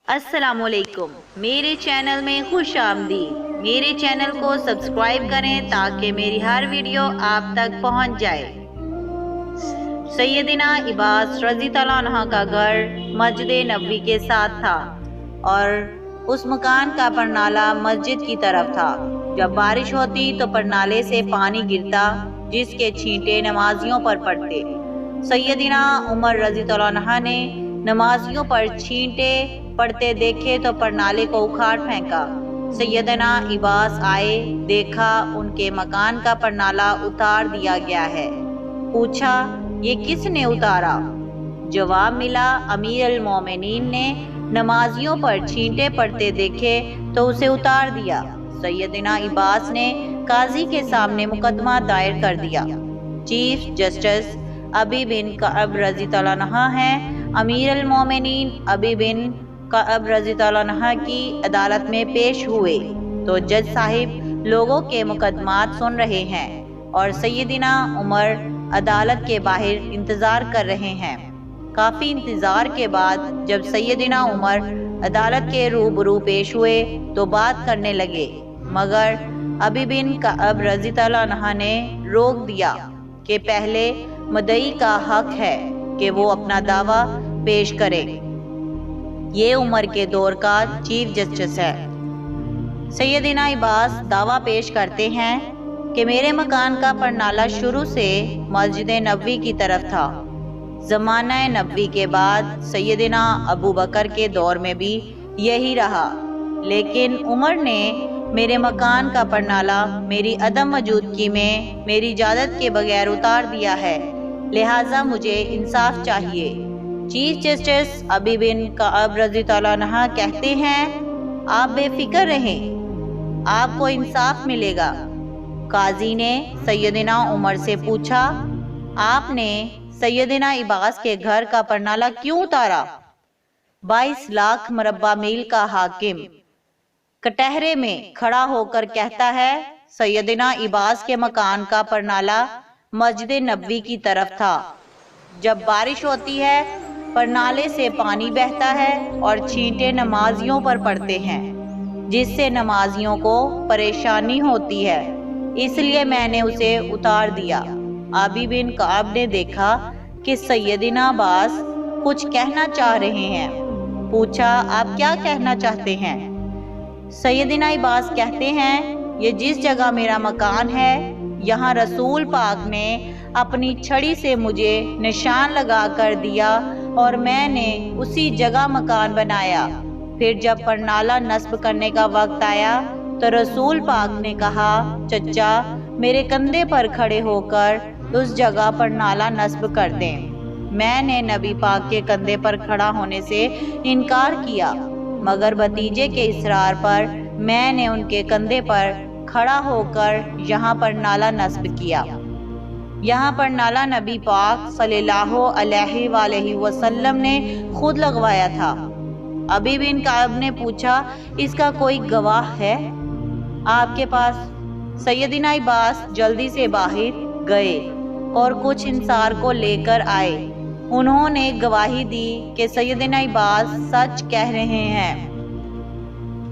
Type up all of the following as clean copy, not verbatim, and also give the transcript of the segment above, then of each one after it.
अस्सलाम वालेकुम। मेरे चैनल में खुश आमदीद। मेरे चैनल को सब्सक्राइब करें ताकि मेरी हर वीडियो आप तक पहुंच जाए। सैयदना इबास रज़ी तआला अन्हा का घर मस्जिद नबवी के साथ था और उस मकान का परनाला मस्जिद की तरफ था। जब बारिश होती तो परनाले से पानी गिरता जिसके छींटे नमाजियों पर पड़ते। सैयदना उमर रज़ी तआला अन्हा ने नमाजियों पर छींटे पड़ते देखे तो परनाले को उखाड़ फेंका। सैयदना इबास आए, देखा उनके मकान का परनाला उतार दिया गया है। पूछा, ये किसने उतारा? जवाब मिला, अमीर अल मोमिनीन ने नमाजियों पर छींटे पड़ते देखे तो उसे उतार दिया। सैयदना इबास ने काजी के सामने मुकदमा दायर कर दिया। चीफ जस्टिस अबी बिन कअब रज़ी तआला अन्हा हैं। अमीर अल मोमिनीन अबी बिन कअब रज़ी तआला अन्हा की अदालत में पेश हुए तो जज साहिब लोगों के मुकदमात सुन रहे हैं और सैयदना उमर अदालत के बाहर इंतज़ार कर रहे हैं। काफ़ी इंतज़ार के बाद जब सैयदना उमर अदालत के रूबरू पेश हुए तो बात करने लगे, मगर अबी बिन कअब रज़ी तआला अन्हा ने रोक दिया कि पहले मुद्दई का हक है कि वो अपना दावा पेश करे। ये उमर के दौर का चीफ जस्टिस है। सैयदना इबास दावा पेश करते हैं कि मेरे मकान का परनाला शुरू से मस्जिद नबवी की तरफ था। ज़माना नबवी के बाद सैयदना अबू बकर के दौर में भी यही रहा, लेकिन उमर ने मेरे मकान का परनाला मेरी अदम मौजूदगी में मेरी इजाज़त के बगैर उतार दिया है, लिहाजा मुझे इंसाफ चाहिए। चीफ जस्टिस अबी बिन कअब रज़ी तआला अन्हा कहते हैं, आप बेफिक्र रहें, आपको इंसाफ मिलेगा। काजी ने सैयदना उमर से पूछा, आपने सैयदना इबास के घर का परनाला क्यों उतारा? 22 लाख मुरब्बा मील का हाकिम कटहरे में खड़ा होकर कहता है, सैयदना इबास के मकान का परनाला मस्जिद नबवी की तरफ था। जब बारिश होती है परनाले से पानी बहता है और छींटे नमाजियों पर पड़ते हैं, जिससे नमाजियों को परेशानी होती है, इसलिए मैंने उसे उतार दिया। अबी बिन कअब ने देखा कि सैयदना अब्बास कुछ कहना चाह रहे हैं। पूछा, आप क्या कहना चाहते हैं? सैयदना इबास कहते हैं, ये जिस जगह मेरा मकान है यहाँ रसूल पाक ने अपनी छड़ी से मुझे निशान लगा कर दिया और मैंने उसी जगह मकान बनाया। फिर जब परनाला नस्ब करने का वक्त आया तो रसूल पाक ने कहा, चचा मेरे कंधे पर खड़े होकर उस जगह पर नाला नस्ब कर दें। मैंने नबी पाक के कंधे पर खड़ा होने से इनकार किया, मगर भतीजे के इसरार पर मैंने उनके कंधे पर खड़ा होकर यहाँ पर नाला नस्ब किया। यहाँ पर नाला नबी पाक सल्लल्लाहु अलैहि वसल्लम ने खुद लगवाया था। अबी बिन कअब ने पूछा, इसका कोई गवाह है आपके पास? सैयदना इबास जल्दी से बाहर गए और कुछ इंसार को लेकर आए। उन्होंने गवाही दी कि सैयदना इबास सच कह रहे हैं।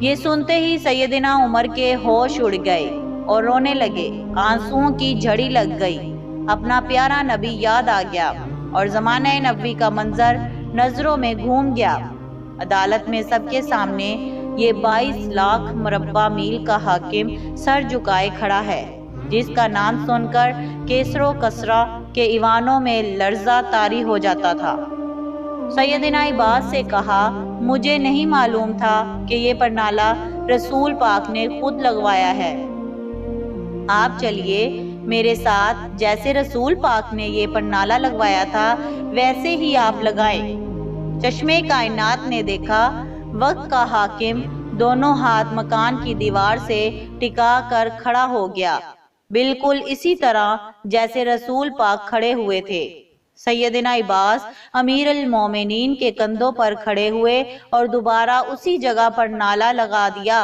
ये सुनते ही सैयदना उमर के होश उड़ गए और रोने लगे। आंसुओं की झड़ी लग गई। अपना प्यारा नबी याद आ गया और ज़माना नबवी का मंजर नजरों में घूम गया। अदालत में सबके सामने ये 22 लाख मुरब्बा मील का हाकिम सर झुकाए खड़ा है, जिसका नाम सुनकर केसरो कसरा के ईवानों में लर्जा तारी हो जाता था। सैयदना इबास से कहा, मुझे नहीं मालूम था कि ये परनाला रसूल पाक ने खुद लगवाया है। आप चलिए मेरे साथ, जैसे रसूल पाक ने ये परनाला लगवाया था वैसे ही आप लगाएं। चश्मे कायनात ने देखा, वक्त का हाकिम दोनों हाथ मकान की दीवार से टिका कर खड़ा हो गया, बिल्कुल इसी तरह जैसे रसूल पाक खड़े हुए थे। सैयदना इबास अमीर अल मोमिनीन के कंधों पर खड़े हुए और दोबारा उसी जगह पर नाला लगा दिया।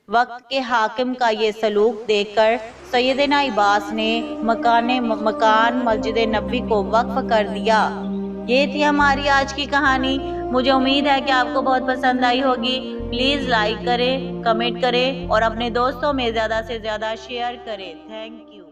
वक्त के हाकिम का ये सलूक देखकर सैयदना इबास ने मकान मस्जिद नबवी को वक्फ कर दिया। ये थी हमारी आज की कहानी। مجھے امید ہے کہ آپ کو بہت پسند آئی ہوگی۔ پلیز لائک کریں، کمنٹ کریں اور اپنے دوستوں میں زیادہ سے زیادہ شیئر کریں۔ Thank you.